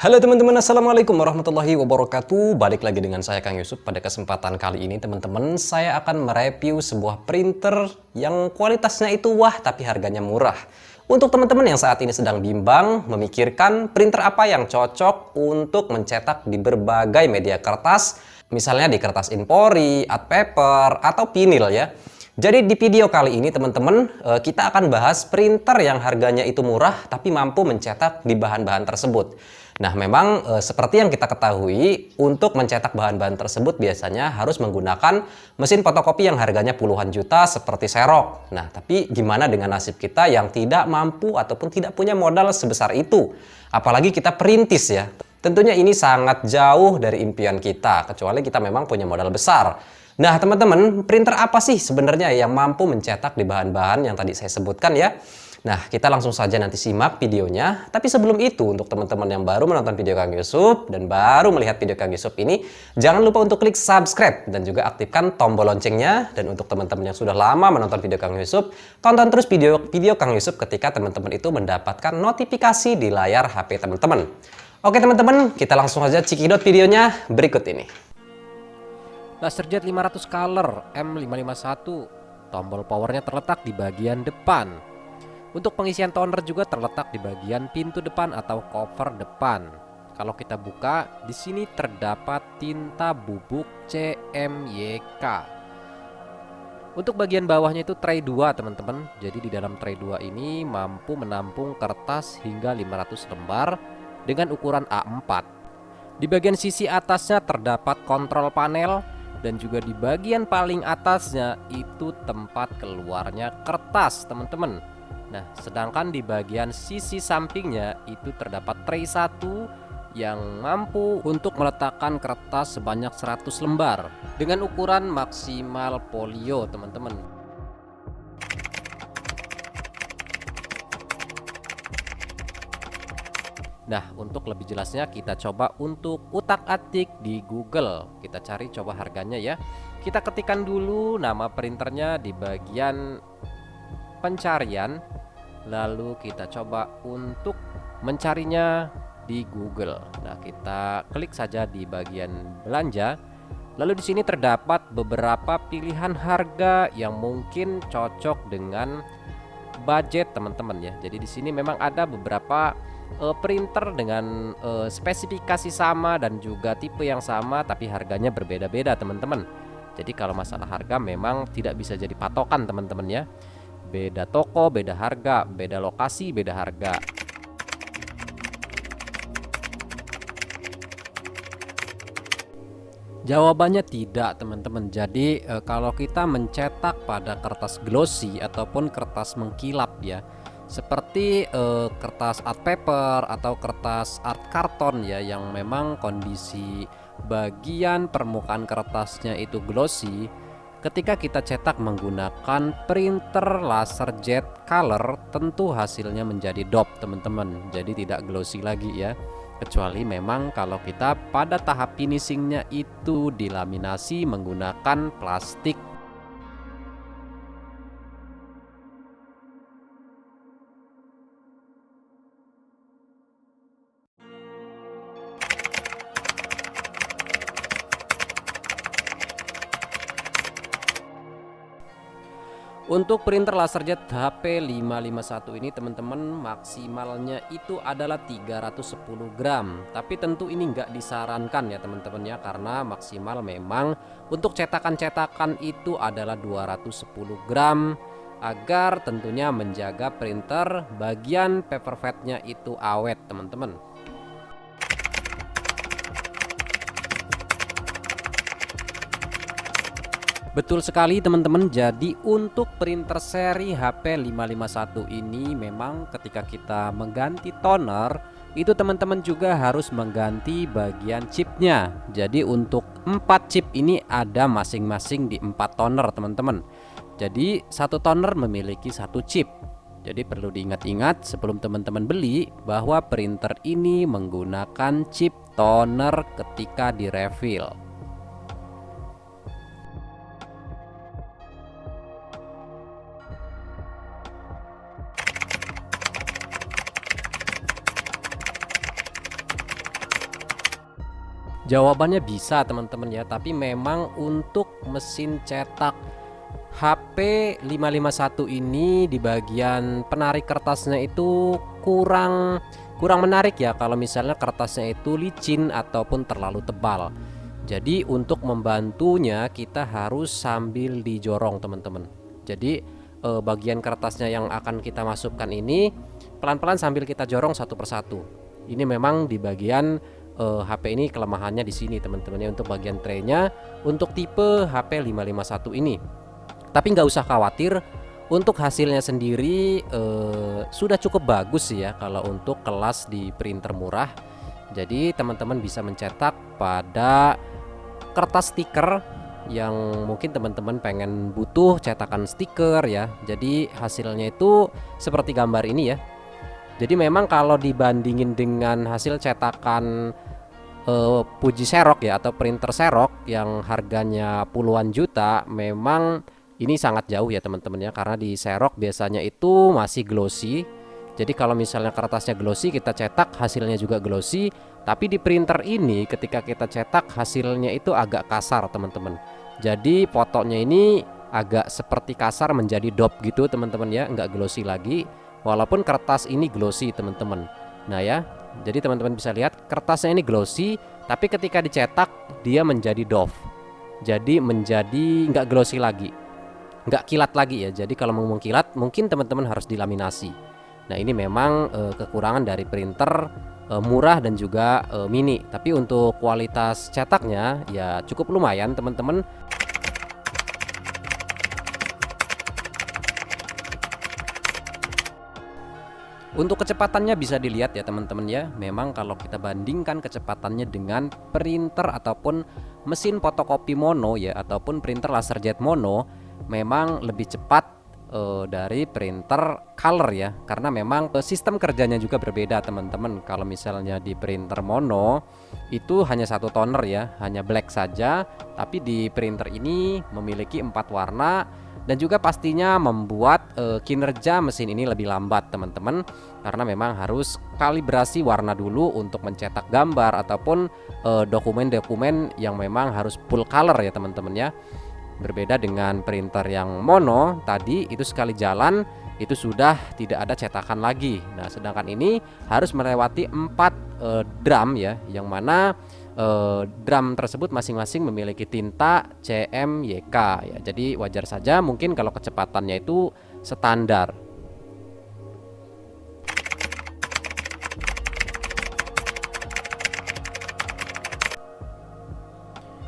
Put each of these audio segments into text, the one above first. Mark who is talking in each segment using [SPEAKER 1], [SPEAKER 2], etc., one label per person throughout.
[SPEAKER 1] Halo teman-teman, Assalamualaikum warahmatullahi wabarakatuh. Balik lagi dengan saya Kang Yusuf. Pada kesempatan kali ini teman-teman, saya akan mereview sebuah printer yang kualitasnya itu wah tapi harganya murah. Untuk teman-teman yang saat ini sedang bimbang memikirkan printer apa yang cocok untuk mencetak di berbagai media kertas, misalnya di kertas infori, art paper, atau vinil ya. Jadi di video kali ini teman-teman, kita akan bahas printer yang harganya itu murah tapi mampu mencetak di bahan-bahan tersebut. Nah, memang seperti yang kita ketahui, untuk mencetak bahan-bahan tersebut biasanya harus menggunakan mesin fotokopi yang harganya puluhan juta seperti Xerox. Nah, tapi gimana dengan nasib kita yang tidak mampu ataupun tidak punya modal sebesar itu? Apalagi kita perintis ya. Tentunya ini sangat jauh dari impian kita, kecuali kita memang punya modal besar. Nah, teman-teman, printer apa sih sebenarnya yang mampu mencetak di bahan-bahan yang tadi saya sebutkan ya? Nah, kita langsung saja nanti simak videonya. Tapi sebelum itu, untuk teman-teman yang baru menonton video Kang Yusuf dan baru melihat video Kang Yusuf ini, jangan lupa untuk klik subscribe dan juga aktifkan tombol loncengnya. Dan untuk teman-teman yang sudah lama menonton video Kang Yusuf, tonton terus video Kang Yusuf ketika teman-teman itu mendapatkan notifikasi di layar HP teman-teman. Oke teman-teman, kita langsung aja cekidot videonya berikut ini.
[SPEAKER 2] LaserJet 500 Color M551, tombol powernya terletak di bagian depan. Untuk pengisian toner juga terletak di bagian pintu depan atau cover depan. Kalau kita buka, di sini terdapat tinta bubuk CMYK. Untuk bagian bawahnya itu tray 2 teman-teman. Jadi di dalam tray 2 ini mampu menampung kertas hingga 500 lembar dengan ukuran A4. Di bagian sisi atasnya terdapat kontrol panel. Dan juga di bagian paling atasnya itu tempat keluarnya kertas teman-teman. Nah, sedangkan di bagian sisi sampingnya itu terdapat tray 1 yang mampu untuk meletakkan kertas sebanyak 100 lembar dengan ukuran maksimal folio teman-teman. Nah, untuk lebih jelasnya kita coba untuk utak-atik di Google. Kita cari coba harganya ya. Kita ketikkan dulu nama printernya di bagian pencarian. Lalu kita coba untuk mencarinya di Google. Nah, kita klik saja di bagian belanja. Lalu di sini terdapat beberapa pilihan harga yang mungkin cocok dengan budget teman-teman ya. Jadi di sini memang ada beberapa printer dengan spesifikasi sama dan juga tipe yang sama tapi harganya berbeda-beda teman-teman. Jadi kalau masalah harga memang tidak bisa jadi patokan teman-teman ya. Beda toko, beda harga, beda lokasi, beda harga. Jawabannya tidak teman-teman. Jadi kalau kita mencetak pada kertas glossy ataupun kertas mengkilap ya, seperti kertas art paper atau kertas art karton ya, yang memang kondisi bagian permukaan kertasnya itu glossy, ketika kita cetak menggunakan printer LaserJet Color tentu hasilnya menjadi dop teman-teman, jadi tidak glossy lagi ya. Kecuali memang kalau kita pada tahap finishingnya itu dilaminasi menggunakan plastik. Untuk printer LaserJet HP 551 ini teman-teman maksimalnya itu adalah 310 gram. Tapi tentu ini nggak disarankan ya teman-teman ya, karena maksimal memang untuk cetakan-cetakan itu adalah 210 gram agar tentunya menjaga printer bagian paper fatnya itu awet teman-teman. Betul sekali teman-teman. Jadi untuk printer seri HP 551 ini memang ketika kita mengganti toner itu teman-teman juga harus mengganti bagian chipnya. Jadi untuk 4 chip ini ada masing-masing di 4 toner teman-teman. Jadi satu toner memiliki satu chip. Jadi perlu diingat-ingat sebelum teman-teman beli bahwa printer ini menggunakan chip toner ketika direfill. Jawabannya bisa teman-teman ya, tapi memang untuk mesin cetak HP 551 ini di bagian penarik kertasnya itu kurang menarik ya kalau misalnya kertasnya itu licin ataupun terlalu tebal. Jadi untuk membantunya kita harus sambil dijorong teman-teman. Jadi bagian kertasnya yang akan kita masukkan ini pelan-pelan sambil kita jorong satu persatu. Ini memang di bagian HP ini kelemahannya di sini teman-teman ya, untuk bagian traynya untuk tipe HP 551 ini. Tapi nggak usah khawatir, untuk hasilnya sendiri sudah cukup bagus ya kalau untuk kelas di printer murah. Jadi teman-teman bisa mencetak pada kertas stiker yang mungkin teman-teman pengen butuh cetakan stiker ya. Jadi hasilnya itu seperti gambar ini ya. Jadi memang kalau dibandingin dengan hasil cetakan Fuji Xerox ya atau printer Xerox yang harganya puluhan juta, memang ini sangat jauh ya teman-teman ya, karena di Xerox biasanya itu masih glossy. Jadi kalau misalnya kertasnya glossy, kita cetak hasilnya juga glossy. Tapi di printer ini ketika kita cetak hasilnya itu agak kasar teman-teman. Jadi fotonya ini agak seperti kasar menjadi dop gitu teman-teman ya, nggak glossy lagi. Walaupun kertas ini glossy teman-teman. Nah ya, jadi teman-teman bisa lihat kertasnya ini glossy, tapi ketika dicetak dia menjadi doff. Jadi menjadi nggak glossy lagi, nggak kilat lagi ya. Jadi kalau mau kilat mungkin teman-teman harus dilaminasi. Nah ini memang kekurangan dari printer murah dan juga mini. Tapi untuk kualitas cetaknya ya cukup lumayan teman-teman. Untuk kecepatannya bisa dilihat ya teman-teman ya. Memang kalau kita bandingkan kecepatannya dengan printer ataupun mesin fotokopi mono ya, ataupun printer laserjet mono, memang lebih cepat dari printer color ya, karena memang sistem kerjanya juga berbeda teman-teman. Kalau misalnya di printer mono itu hanya satu toner ya, hanya black saja, tapi di printer ini memiliki 4 warna dan juga pastinya membuat kinerja mesin ini lebih lambat teman-teman, karena memang harus kalibrasi warna dulu untuk mencetak gambar ataupun dokumen-dokumen yang memang harus full color ya teman-teman ya. Berbeda dengan printer yang mono tadi, itu sekali jalan itu sudah tidak ada cetakan lagi. Nah sedangkan ini harus melewati 4 drum ya, yang mana drum tersebut masing-masing memiliki tinta CMYK ya. Jadi wajar saja mungkin kalau kecepatannya itu standar.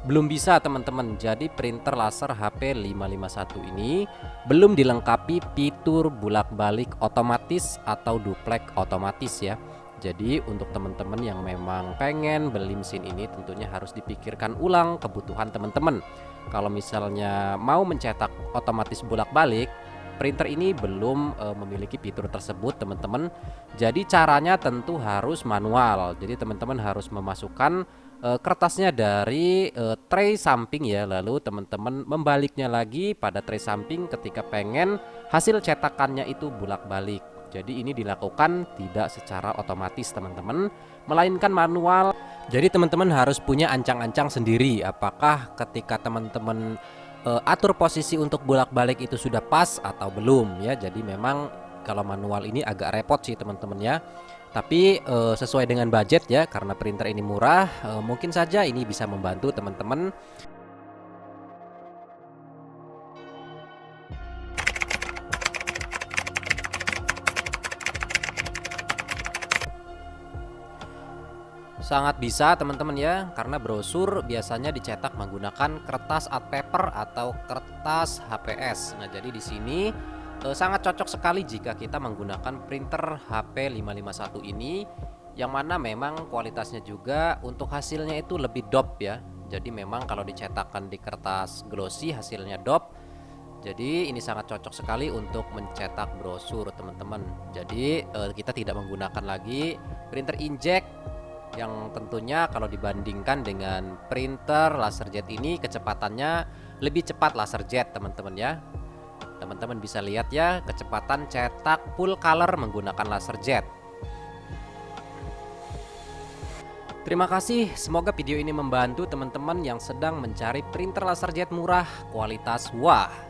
[SPEAKER 2] Belum bisa teman-teman. Jadi printer laser HP 551 ini belum dilengkapi fitur bolak-balik otomatis atau duplek otomatis ya. Jadi untuk teman-teman yang memang pengen beli mesin ini tentunya harus dipikirkan ulang kebutuhan teman-teman. Kalau misalnya mau mencetak otomatis bolak-balik, printer ini belum memiliki fitur tersebut teman-teman. Jadi caranya tentu harus manual. Jadi teman-teman harus memasukkan kertasnya dari tray samping ya, lalu teman-teman membaliknya lagi pada tray samping ketika pengen hasil cetakannya itu bolak-balik. Jadi ini dilakukan tidak secara otomatis teman-teman, melainkan manual. Jadi teman-teman harus punya ancang-ancang sendiri, apakah ketika teman-teman atur posisi untuk bolak-balik itu sudah pas atau belum ya. Jadi memang kalau manual ini agak repot sih teman-teman ya. Tapi sesuai dengan budget ya, karena printer ini murah, mungkin saja ini bisa membantu teman-teman. Sangat bisa teman-teman ya, karena brosur biasanya dicetak menggunakan kertas art paper atau kertas HPS. Nah, jadi di sini sangat cocok sekali jika kita menggunakan printer HP 551 ini, yang mana memang kualitasnya juga untuk hasilnya itu lebih dop ya. Jadi memang kalau dicetakkan di kertas glossy hasilnya dop. Jadi ini sangat cocok sekali untuk mencetak brosur teman-teman. Jadi kita tidak menggunakan lagi printer inkjet, yang tentunya kalau dibandingkan dengan printer laserjet ini kecepatannya lebih cepat laserjet teman-teman ya. Teman-teman bisa lihat ya kecepatan cetak full color menggunakan laserjet. Terima kasih, semoga video ini membantu teman-teman yang sedang mencari printer laserjet murah kualitas wah.